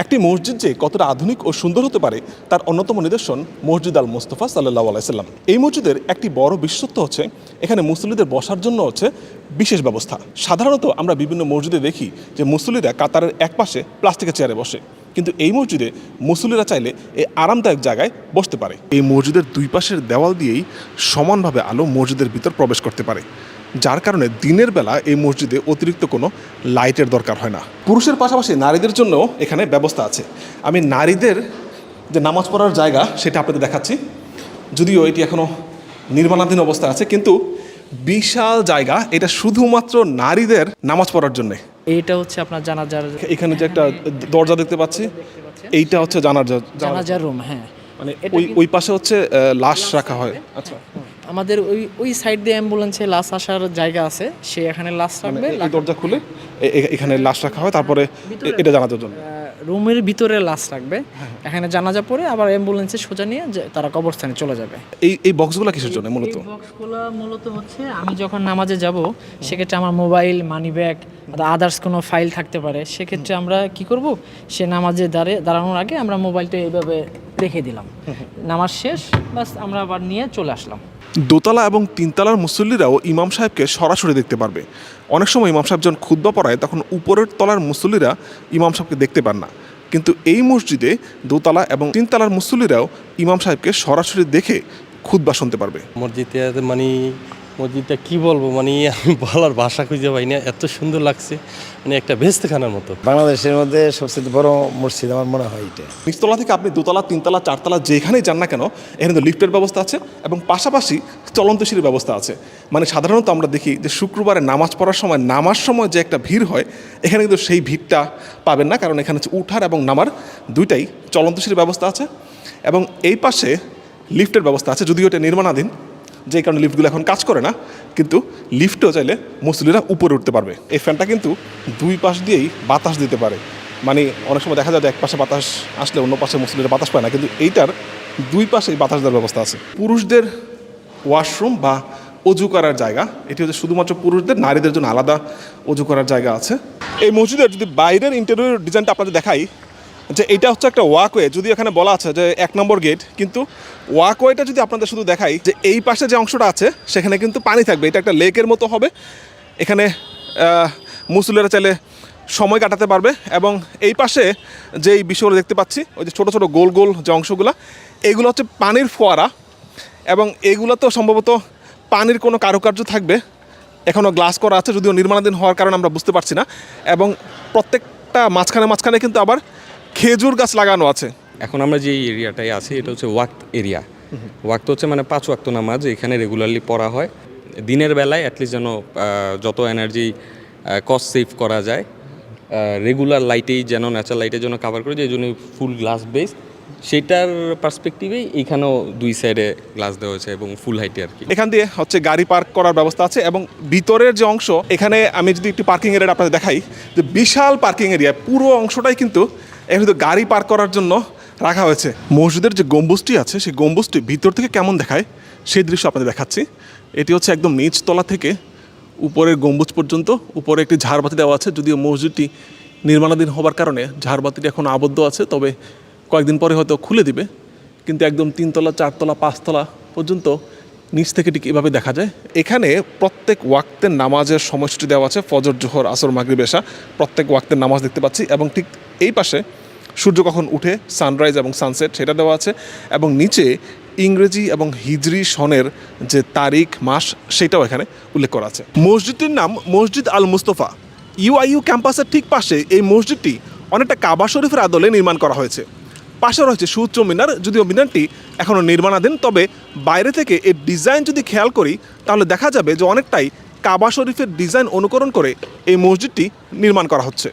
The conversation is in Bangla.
একটি মসজিদ যে কতটা আধুনিক ও সুন্দর হতে পারে তার অন্যতম নিদর্শন মসজিদ আল মুস্তফা সাল্লাল্লাহু আলাইহি সাল্লাম। এই মসজিদের একটি বড় বিশেষত্ব হচ্ছে এখানে মুসল্লিদের বসার জন্য হচ্ছে বিশেষ ব্যবস্থা। সাধারণত আমরা বিভিন্ন মসজিদে দেখি যে মুসল্লিরা কাতারের একপাশে প্লাস্টিকের চেয়ারে বসে, কিন্তু এই মসজিদে মুসল্লিরা চাইলে এই আরামদায়ক জায়গায় বসতে পারে। এই মসজিদের দুই পাশের দেওয়াল দিয়েই সমানভাবে আলো মসজিদের ভিতর প্রবেশ করতে পারে, যার কারণে দিনের বেলা এই মসজিদে অতিরিক্ত কোনো লাইটের দরকার হয় না। পুরুষের পাশাপাশি নারীদের জন্য এখানে ব্যবস্থা আছে। আমি নারীদের যে নামাজ পড়ার জায়গা সেটা আপনাদের দেখাচ্ছি, যদিও এটি এখনও নির্মাণাধীন অবস্থা আছে, কিন্তু বিশাল জায়গা, এটা শুধুমাত্র নারীদের নামাজ পড়ার জন্যে। এইটা হচ্ছে আপনার জানাজার, এখানে যে একটা দরজা দেখতে পাচ্ছি, এইটা হচ্ছে জানাজার রুম। হ্যাঁ, মানে ওই পাশে হচ্ছে লাশ রাখা হয়। আচ্ছা, আমাদের ওই সাইড দিয়ে অ্যাম্বুলেন্সে লাশ আসার জায়গা আছে, সে এখানে লাশ রাখবে। এই দরজা খুলে এখানে লাশ রাখা হয়, তারপরে এটা জানাজার জন্য রুমের ভিতরে লাশ রাখবে, এখানে জানাজা পড়ে আবার অ্যাম্বুলেন্সে সোজা নিয়ে তারা কবরস্থানে চলে যাবে। এই বক্সগুলো কিসের জন্য মূলত? বক্সগুলো মূলত হচ্ছে আমি যখন নামাজে যাব সেক্ষেত্রে আমার মোবাইল, মানি ব্যাগ, আদার্স কোনো ফাইল থাকতে পারে, সেক্ষেত্রে আমরা কি করব, সে নামাজে দাঁড়ানোর আগে আমরা মোবাইলটা এইভাবে রেখে দিলাম, নামাজ শেষ, বাস আমরা আবার নিয়ে চলে আসলাম। দোতলা এবং তিনতলার মুসল্লিরাও ইমাম সাহেবকে সরাসরি দেখতে পারবে। অনেক সময় ইমাম সাহেব যখন খুতবা পড়ায় তখন উপরের তলার মুসল্লিরা ইমাম সাহেবকে দেখতে পান না, কিন্তু এই মসজিদে দোতলা এবং তিনতলার মুসল্লিরাও ইমাম সাহেবকে সরাসরি দেখে খুতবা শুনতে পারবে। মসজিদটা কি বলবো, আমি বলার ভাষা খুঁজে পাই না, এত সুন্দর লাগছে, একটা ভেস্তেখানার মতো। বাংলাদেশের মধ্যে সবচেয়ে বড় মসজিদ আমার মনে হয় এটা। নিচতলা থেকে আপনি দোতলা, তিনতলা, চারতলা যেখানেই যান না কেন, এখানে তো লিফটের ব্যবস্থা আছে এবং পাশাপাশি চলন্ত সিঁড়ির ব্যবস্থা আছে। মানে সাধারণত আমরা দেখি যে শুক্রবারে নামাজ পড়ার সময় যে একটা ভিড় হয়, এখানে কিন্তু সেই ভিড়টা পাবেন না, কারণ এখানে হচ্ছে উঠার এবং নামার দুইটাই চলন্ত সিঁড়ির ব্যবস্থা আছে এবং এই পাশে লিফটের ব্যবস্থা আছে, যদিও এটা নির্মাণাধীন, যে কারণে লিফটগুলো এখন কাজ করে না, কিন্তু লিফটেও চাইলে মুসল্লিরা উপরে উঠতে পারবে। এই ফ্যানটা কিন্তু দুই পাশ দিয়েই বাতাস দিতে পারে। মানে অনেক সময় দেখা যায় যে এক পাশে বাতাস আসলে অন্য পাশে মুসল্লিরা বাতাস পায় না, কিন্তু এইটার দুই পাশেই বাতাস দেওয়ার ব্যবস্থা আছে। পুরুষদের ওয়াশরুম বা অজু করার জায়গা, এটি হচ্ছে শুধুমাত্র পুরুষদের, নারীদের জন্য আলাদা অজু করার জায়গা আছে। এই মসজিদের যদি বাইরের ইন্টেরিয়র ডিজাইনটা আপনাদের দেখাই, যে এটা হচ্ছে একটা ওয়াকওয়ে, যদি এখানে বলা আছে যে 1 নম্বর গেট, কিন্তু ওয়াকওয়েটা যদি আপনাদের শুধু দেখাই, যে এই পাশে যে অংশটা আছে সেখানে কিন্তু পানি থাকবে, এটা একটা লেকের মতো হবে। এখানে মুসল্লিরা চাইলে সময় কাটাতে পারবে এবং এই পাশে যেই বিষয়গুলো দেখতে পাচ্ছি, ওই যে ছোটো ছোটো গোল গোল যে অংশগুলো, এগুলো হচ্ছে পানির ফোয়ারা এবং এগুলো তো সম্ভবত পানির কোনো কারুকার্য থাকবে, এখনও গ্লাস করা আছে, যদিও নির্মাণাধীন হওয়ার কারণে আমরা বুঝতে পারছি না। এবং প্রত্যেকটা মাঝখানে কিন্তু আবার খেজুর গাছ লাগানো আছে। এখন আমরা যে এরিয়াটায় আছি এটা হচ্ছে ওয়াক্ত এরিয়া। ওয়াক্ত হচ্ছে মানে 5 ওয়াক্ত নামাজ এখানে রেগুলারলি পড়া হয়। দিনের বেলায় অ্যাটলিস্ট যেন যত এনার্জি কস্ট সেভ করা যায়, রেগুলার লাইটেই যেন, ন্যাচারাল লাইটের জন্য কাভার করে, যে জন্য ফুল গ্লাস বেস, সেটার পার্সপেক্টিভেই এইখানেও দুই সাইডে গ্লাস দেওয়া হয়েছে এবং ফুল হাইটে আর কি। এখান দিয়ে হচ্ছে গাড়ি পার্ক করার ব্যবস্থা আছে এবং ভিতরের যে অংশ, এখানে আমি যদি একটি পার্কিং এরিয়া আপনাদের দেখাই, যে বিশাল পার্কিং এরিয়া, পুরো অংশটাই কিন্তু এখানে তো গাড়ি পার্ক করার জন্য রাখা হয়েছে। মসজিদের যে গম্বুজটি আছে সেই গম্বুজটি ভিতর থেকে কেমন দেখায় সেই দৃশ্য আপনাদের দেখাচ্ছি। এটি হচ্ছে একদম নিচতলা থেকে উপরের গম্বুজ পর্যন্ত, উপরে একটি ঝাড়বাতি দেওয়া আছে, যদিও মসজিদটি নির্মাণাধীন হবার কারণে ঝাড়বাতিটি এখন আবদ্ধ আছে, তবে কয়েকদিন পরে হয়তো খুলে দিবে। কিন্তু একদম 3তলা, 4তলা, 5তলা পর্যন্ত নিচ থেকে ঠিক এভাবে দেখা যায়। এখানে প্রত্যেক ওয়াক্তের নামাজের সময়সূচি দেওয়া আছে, ফজর, জোহর, আসর, মাগরিব, এশা, প্রত্যেক ওয়াক্তের নামাজ দেখতে পাচ্ছি এবং ঠিক এই পাশে সূর্য কখন উঠে, সানরাইজ এবং সানসেট, সেটা দেওয়া আছে এবং নিচে ইংরেজি এবং হিজরি সনের যে তারিখ, মাস, সেটাও এখানে উল্লেখ করা আছে। মসজিদটির নাম মসজিদ আল মুস্তফা। ইউআইইউ ক্যাম্পাসের ঠিক পাশে এই মসজিদটি অনেকটা কাবা শরীফের আদলে নির্মাণ করা হয়েছে। পাশে রয়েছে সুউচ্চ মিনার, যদিও মিনারটি এখনও নির্মাণাধীন, তবে বাইরে থেকে এর ডিজাইন যদি খেয়াল করি তাহলে দেখা যাবে যে অনেকটাই কাবা শরীফের ডিজাইন অনুকরণ করে এই মসজিদটি নির্মাণ করা হচ্ছে।